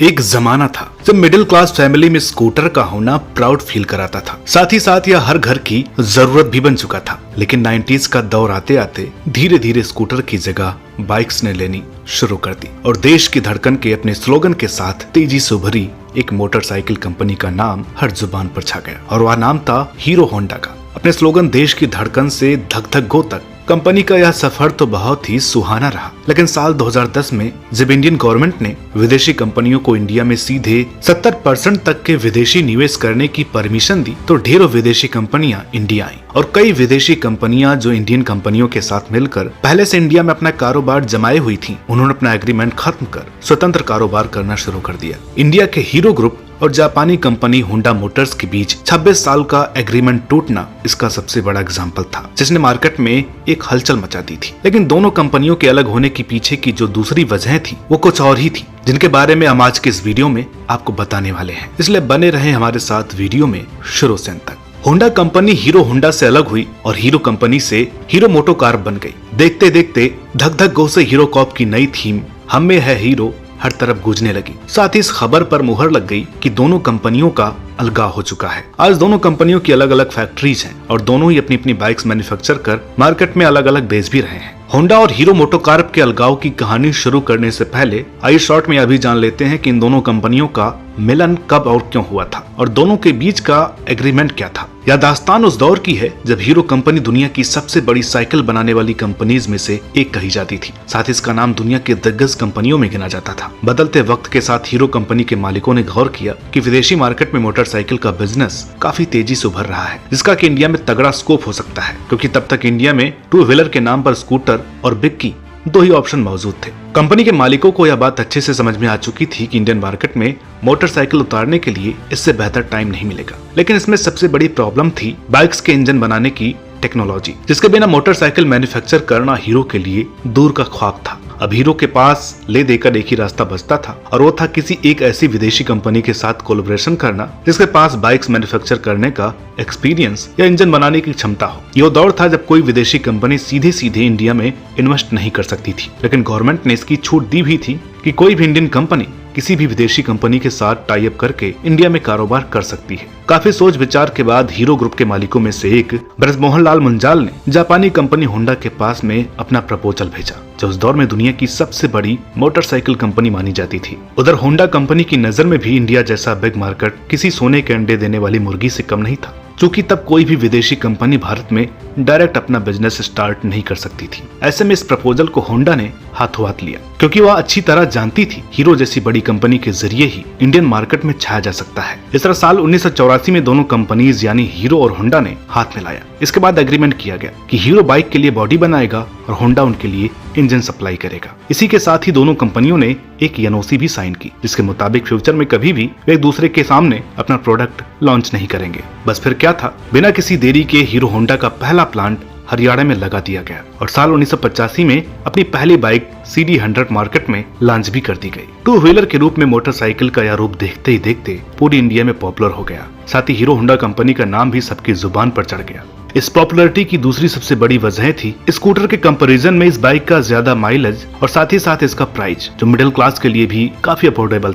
एक जमाना था जब मिडिल क्लास फैमिली में स्कूटर का होना प्राउड फील कराता था। साथ ही साथ यह हर घर की जरूरत भी बन चुका था। लेकिन 90s का दौर आते आते धीरे धीरे स्कूटर की जगह बाइक्स ने लेनी शुरू कर दी और देश की धड़कन के अपने स्लोगन के साथ तेजी से उभरी एक मोटरसाइकिल कंपनी का नाम हर जुबान पर छा गया और वह नाम था हीरो होंडा का। अपने स्लोगन देश की धड़कन से धक धक गो तक कंपनी का यह सफर तो बहुत ही सुहाना रहा। लेकिन साल 2010 में जब इंडियन गवर्नमेंट ने विदेशी कंपनियों को इंडिया में सीधे 70% तक के विदेशी निवेश करने की परमिशन दी तो ढेरों विदेशी कंपनियां इंडिया आई और कई विदेशी कंपनियां जो इंडियन कंपनियों के साथ मिलकर पहले से इंडिया में अपना कारोबार जमाए हुई थी, उन्होंने अपना एग्रीमेंट खत्म कर स्वतंत्र कारोबार करना शुरू कर दिया। इंडिया के हीरो ग्रुप और जापानी कंपनी होंडा मोटर्स के बीच 26 साल का एग्रीमेंट टूटना इसका सबसे बड़ा एग्जाम्पल था, जिसने मार्केट में एक हलचल मचा दी थी। लेकिन दोनों कंपनियों के अलग होने के पीछे की जो दूसरी वजह थी वो कुछ और ही थी, जिनके बारे में हम आज के इस वीडियो में आपको बताने वाले हैं। इसलिए बने रहे हमारे साथ वीडियो में शुरू से अंत तक। होंडा कंपनी हीरो होंडा से अलग हुई और हीरो कंपनी से हीरो मोटो कार बन गई। देखते देखते धक धक गो से हीरो कॉप की नई थीम हम में है हीरो हर तरफ गूंजने लगी। साथ ही इस खबर पर मुहर लग गई कि दोनों कंपनियों का अलगाव हो चुका है। आज दोनों कंपनियों की अलग अलग फैक्ट्रीज हैं और दोनों ही अपनी अपनी बाइक्स मैन्युफैक्चर कर मार्केट में अलग अलग बेच भी रहे हैं। होंडा और हीरो मोटोकॉर्प के अलगाव की कहानी शुरू करने से पहले आइए शॉर्ट में अभी जान लेते हैं कि इन दोनों कंपनियों का मिलन कब और क्यों हुआ था और दोनों के बीच का एग्रीमेंट क्या था। यह दास्तान उस दौर की है जब हीरो कंपनी दुनिया की सबसे बड़ी साइकिल बनाने वाली कंपनीज में से एक कही जाती थी। साथ ही इसका नाम दुनिया के दिग्गज कंपनियों में गिना जाता था। बदलते वक्त के साथ हीरो कंपनी के मालिकों ने गौर किया कि विदेशी मार्केट में मोटरसाइकिल का बिजनेस काफी तेजी से उभर रहा है, जिसका कि इंडिया में तगड़ा स्कोप हो सकता है, क्योंकि तब तक इंडिया में टू व्हीलर के नाम पर स्कूटर और बिक्की दो ही ऑप्शन मौजूद थे। कंपनी के मालिकों को यह बात अच्छे से समझ में आ चुकी थी कि इंडियन मार्केट में मोटरसाइकिल उतारने के लिए इससे बेहतर टाइम नहीं मिलेगा। लेकिन इसमें सबसे बड़ी प्रॉब्लम थी बाइक्स के इंजन बनाने की टेक्नोलॉजी, जिसके बिना मोटरसाइकिल मैन्युफैक्चर करना हीरो के लिए दूर का ख्वाब था। अब हीरो के पास ले देकर एक ही रास्ता बचता था और वो था किसी एक ऐसी विदेशी कंपनी के साथ कोलैबोरेशन करना जिसके पास बाइक्स मैन्युफैक्चर करने का एक्सपीरियंस या इंजन बनाने की क्षमता हो। ये दौर था जब कोई विदेशी कंपनी सीधे सीधे इंडिया में इन्वेस्ट नहीं कर सकती थी, लेकिन गवर्नमेंट ने इसकी छूट दी भी थी कि कोई भी इंडियन कंपनी किसी भी विदेशी कंपनी के साथ टाई अप करके इंडिया में कारोबार कर सकती है। काफी सोच विचार के बाद हीरो ग्रुप के मालिकों में से एक ब्रजमोहन लाल मुंजाल ने जापानी कंपनी होंडा के पास में अपना प्रपोजल भेजा, जो उस दौर में दुनिया की सबसे बड़ी मोटरसाइकिल कंपनी मानी जाती थी। उधर होंडा कंपनी की नजर में भी इंडिया जैसा बिग मार्केट किसी सोने के अंडे देने वाली मुर्गी से कम नहीं था, क्योंकि तब कोई भी विदेशी कंपनी भारत में डायरेक्ट अपना बिजनेस स्टार्ट नहीं कर सकती थी। ऐसे में इस प्रपोजल को होंडा ने हाथों हाथ लिया, क्योंकि वह अच्छी तरह जानती थी हीरो जैसी बड़ी कंपनी के जरिए ही इंडियन मार्केट में छाया जा सकता है। इस तरह साल 1984 में दोनों कंपनीज यानी हीरो और होंडा ने हाथ मिलाया। इसके बाद एग्रीमेंट किया गया कि हीरो बाइक के लिए बॉडी बनाएगा और होंडा उनके लिए इंजन सप्लाई करेगा। इसी के साथ ही दोनों कंपनियों ने एक एनओसी भी साइन की, जिसके मुताबिक फ्यूचर में कभी भी वे एक दूसरे के सामने अपना प्रोडक्ट लॉन्च नहीं करेंगे। बस फिर क्या था, बिना किसी देरी के हीरो होंडा का पहला प्लांट हरियाणा में लगा दिया गया और साल 1985 में अपनी पहली बाइक CD100 मार्केट में लॉन्च भी कर दी गई। टू व्हीलर के रूप में मोटरसाइकिल का यह रूप देखते ही देखते पूरी इंडिया में पॉपुलर हो गया। साथ ही हीरो होंडा कंपनी का नाम भी सबकी जुबान पर चढ़ गया। इस पॉपुलैरिटी की दूसरी सबसे बड़ी वजह थी स्कूटर के कंपैरिजन में इस बाइक का ज्यादा माइलेज और साथ ही साथ इसका प्राइस, जो मिडिल क्लास के लिए भी काफी अफोर्डेबल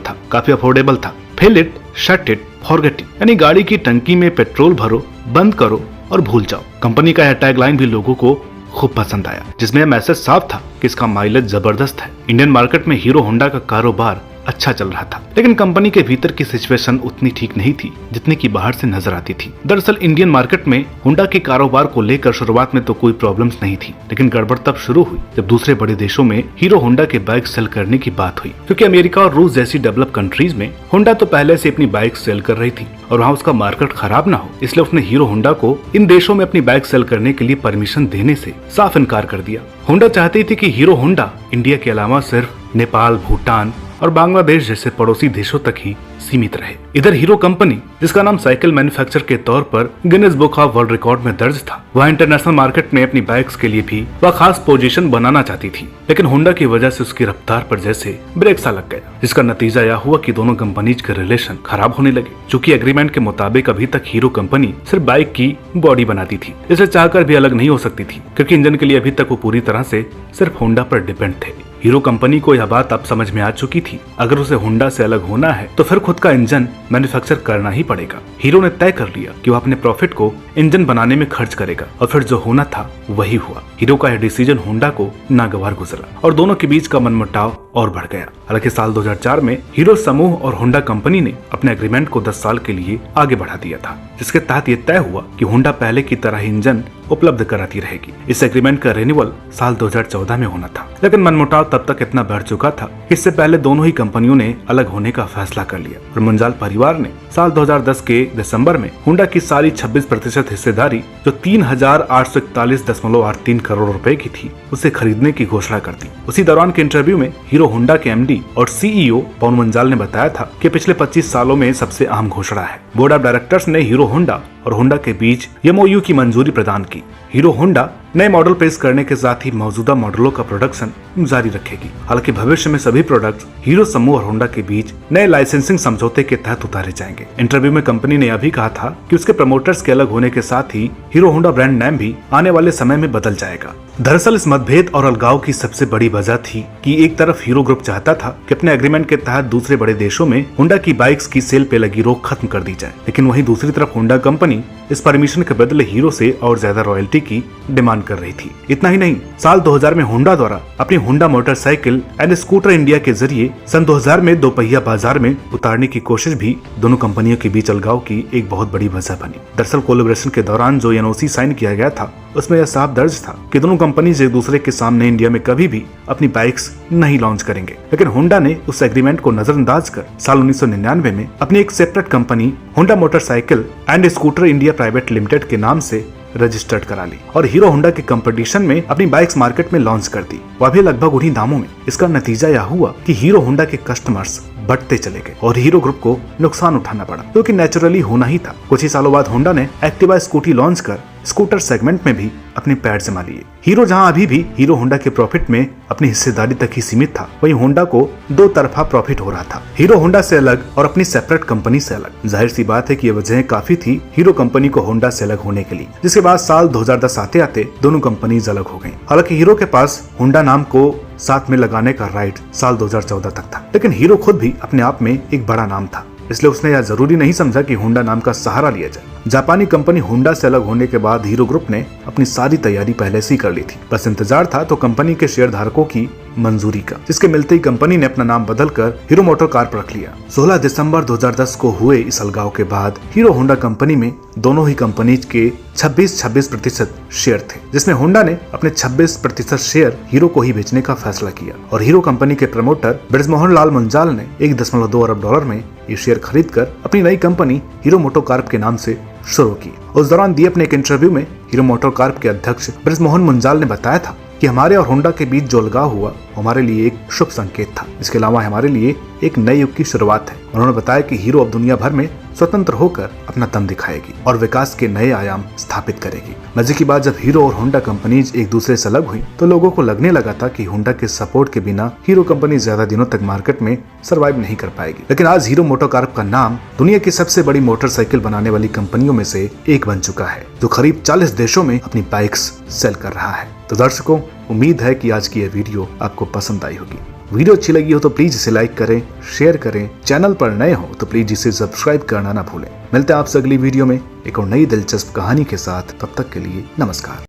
था। Fill it, shut it, forget it, यानी गाड़ी की टंकी में पेट्रोल भरो, बंद करो और भूल जाओ। कंपनी का यह टैगलाइन भी लोगों को खूब पसंद आया, जिसमें यह मैसेज साफ था कि इसका माइलेज जबरदस्त है। इंडियन मार्केट में हीरो होंडा का कारोबार अच्छा चल रहा था, लेकिन कंपनी के भीतर की सिचुएशन उतनी ठीक नहीं थी जितनी की बाहर से नजर आती थी। दरअसल इंडियन मार्केट में होंडा के कारोबार को लेकर शुरुआत में तो कोई प्रॉब्लम्स नहीं थी, लेकिन गड़बड़ तब शुरू हुई जब दूसरे बड़े देशों में हीरो होंडा के बाइक सेल करने की बात हुई, क्योंकि अमेरिका और रूस जैसी डेवलप कंट्रीज में होंडा तो पहले से अपनी बाइक सेल कर रही थी और वहाँ उसका मार्केट खराब ना हो, इसलिए उसने हीरो होंडा को इन देशों में अपनी बाइक सेल करने के लिए परमिशन देने से साफ इनकार कर दिया। होंडा चाहती थी कि हीरो होंडा इंडिया के अलावा सिर्फ नेपाल, भूटान और बांग्लादेश जैसे पड़ोसी देशों तक ही सीमित रहे। इधर हीरो कंपनी, जिसका नाम साइकिल मैन्युफैक्चर के तौर पर Guinness book of world record में दर्ज था, वह इंटरनेशनल मार्केट में अपनी बाइक्स के लिए भी वह खास पोजीशन बनाना चाहती थी। लेकिन होंडा की वजह से उसकी रफ्तार पर जैसे ब्रेक सा लग गया, जिसका नतीजा यह हुआ कि दोनों कंपनीज के रिलेशन खराब होने लगे। चूंकि एग्रीमेंट के मुताबिक अभी तक हीरो कंपनी सिर्फ बाइक की बॉडी बनाती थी, इसे चाहकर भी अलग नहीं हो सकती थी, क्योंकि इंजन के लिए अभी तक वो पूरी तरह से सिर्फ होंडा पर डिपेंड थे। हीरो कंपनी को यह बात अब समझ में आ चुकी थी, अगर उसे होंडा से अलग होना है तो फिर खुद का इंजन मैन्युफैक्चर करना ही पड़ेगा। हीरो ने तय कर लिया कि वह अपने प्रॉफिट को इंजन बनाने में खर्च करेगा और फिर जो होना था वही हुआ। हीरो का यह डिसीजन होंडा को नागवार गुजरा और दोनों के बीच का मनमुटाव और बढ़ गया। हालांकि साल 2004 में हीरो समूह और होंडा कंपनी ने अपने एग्रीमेंट को 10 साल के लिए आगे बढ़ा दिया था, जिसके तहत यह तय हुआ कि होंडा पहले की तरह ही इंजन उपलब्ध कराती रहेगी। इस एग्रीमेंट का रिन्यूअल साल 2014 में होना था, लेकिन मनमुटाव तब तक इतना बढ़ चुका था कि इससे पहले दोनों ही कंपनियों ने अलग होने का फैसला कर लिया और मुंजाल परिवार ने साल 2010 के दिसंबर में होंडा की सारी 26% हिस्सेदारी जो 3,841.83 करोड़ रुपए की थी उसे खरीदने की घोषणा कर दी। उसी दौरान के इंटरव्यू में हीरो होंडा के एमडी और सीईओ पवन मुंजाल ने बताया था कि पिछले 25 सालों में सबसे अहम घोषणा है। बोर्ड ऑफ डायरेक्टर्स ने हीरो होंडा और होंडा के बीच एमओयू की मंजूरी प्रदान की। हीरो होंडा नए मॉडल पेश करने के साथ ही मौजूदा मॉडलों का प्रोडक्शन जारी रखेगी। हालांकि भविष्य में सभी प्रोडक्ट्स हीरो समूह और होंडा के बीच नए लाइसेंसिंग समझौते के तहत उतारे जाएंगे। इंटरव्यू में कंपनी ने यह भी कहा था कि उसके प्रमोटर्स के अलग होने के साथ ही हीरो होंडा ब्रांड नेम भी आने वाले समय में बदल जाएगा। दरअसल इस मतभेद और अलगाव की सबसे बड़ी वजह थी कि एक तरफ हीरो ग्रुप चाहता था कि अपने एग्रीमेंट के तहत दूसरे बड़े देशों में होंडा की बाइक्स की सेल पे लगी रोक खत्म कर दी जाए, लेकिन वहीं दूसरी तरफ होंडा कंपनी इस परमिशन के बदले हीरो से और ज्यादा रॉयल्टी की डिमांड कर रही थी। इतना ही नहीं, साल 2000 में होंडा द्वारा अपनी Honda motorcycle and scooter India के जरिए सन 2000 में दोपहिया बाजार में उतारने की कोशिश भी दोनों कंपनियों के बीच अलगाव की एक बहुत बड़ी वजह बनी। दरअसल कोलैबोरेशन के दौरान जो एनओसी साइन किया गया था उसमें यह साफ दर्ज था कि दोनों कंपनीज एक दूसरे के सामने इंडिया में कभी भी अपनी बाइक्स नहीं लॉन्च करेंगे, लेकिन होंडा ने उस एग्रीमेंट को नजरअंदाज कर साल 1999 में अपनी एक separate company Honda motorcycle and scooter India private limited के नाम से रजिस्टर्ड करा ली और हीरो होंडा के कंपटीशन में अपनी बाइक्स मार्केट में लॉन्च कर दी, वह भी लगभग उन्हीं दामों में। इसका नतीजा यह हुआ कि हीरो होंडा के कस्टमर्स बढ़ते चले गए और हीरो ग्रुप को नुकसान उठाना पड़ा, क्योंकि नेचुरली होना ही था। कुछ ही सालों बाद होंडा ने एक्टिवा स्कूटी लॉन्च कर स्कूटर सेगमेंट में भी अपने पैर जमा लिए। हीरो जहां अभी भी हीरो होंडा के प्रॉफिट में अपनी हिस्सेदारी तक ही सीमित था, वहीं होंडा को दो तरफा प्रॉफिट हो रहा था, हीरो होंडा से अलग और अपनी सेपरेट कंपनी से अलग। जाहिर सी बात है कि ये वजह काफी थी हीरो कंपनी को होंडा से अलग होने के लिए, जिसके बाद साल 2010 आते आते दोनों कंपनीज अलग हो गयी। हालांकि हीरो के पास होंडा नाम को साथ में लगाने का राइट साल 2014 तक था, लेकिन हीरो खुद भी अपने आप में एक बड़ा नाम था, इसलिए उसने यह जरूरी नहीं समझा कि होंडा नाम का सहारा लिया जाए। जापानी कंपनी होंडा से अलग होने के बाद हीरो ग्रुप ने अपनी सारी तैयारी पहले से ही कर ली थी, बस इंतजार था तो कंपनी के शेयर धारकों की मंजूरी का, जिसके मिलते ही कंपनी ने अपना नाम बदलकर हीरो मोटर कार्प रख लिया। 16 दिसंबर 2010 को हुए इस अलगाव के बाद हीरो होंडा कंपनी में दोनों ही कंपनीज के 26% शेयर थे, जिसमें होंडा ने अपने 26% शेयर हीरो को ही बेचने का फैसला किया और हीरो कंपनी के प्रमोटर ब्रजमोहन लाल मुंजाल ने $1.2 अरब में ये शेयर खरीद कर अपनी नई कंपनी हीरो मोटोकॉर्प के नाम से शुरू की। उस दौरान दिए अपने एक इंटरव्यू में हीरो मोटोकॉर्प के अध्यक्ष ब्रजमोहन मुंजाल ने बताया था कि हमारे और होंडा के बीच जो अलगाव हुआ हमारे लिए एक शुभ संकेत था, इसके अलावा हमारे लिए एक नए युग की शुरुआत है। उन्होंने बताया कि हीरो अब दुनिया भर में स्वतंत्र होकर अपना दम दिखाएगी और विकास के नए आयाम स्थापित करेगी। मजे की बात, जब हीरो और होंडा कंपनीज एक दूसरे से अलग हुई तो लोगों को लगने लगा था कि होंडा के सपोर्ट के बिना हीरो कंपनी ज्यादा दिनों तक मार्केट में सरवाइव नहीं कर पाएगी, लेकिन आज हीरो मोटोकॉर्प का नाम दुनिया की सबसे बड़ी मोटरसाइकिल बनाने वाली कंपनियों में से एक बन चुका है, जो करीब 40 देशों में अपनी बाइक्स सेल कर रहा है। तो दर्शकों, उम्मीद है कि आज की यह वीडियो आपको पसंद आई होगी। वीडियो अच्छी लगी हो तो प्लीज इसे लाइक करें, शेयर करें, चैनल पर नए हो तो प्लीज इसे सब्सक्राइब करना ना भूलें। मिलते हैं आपसे अगली वीडियो में एक और नई दिलचस्प कहानी के साथ, तब तक के लिए नमस्कार।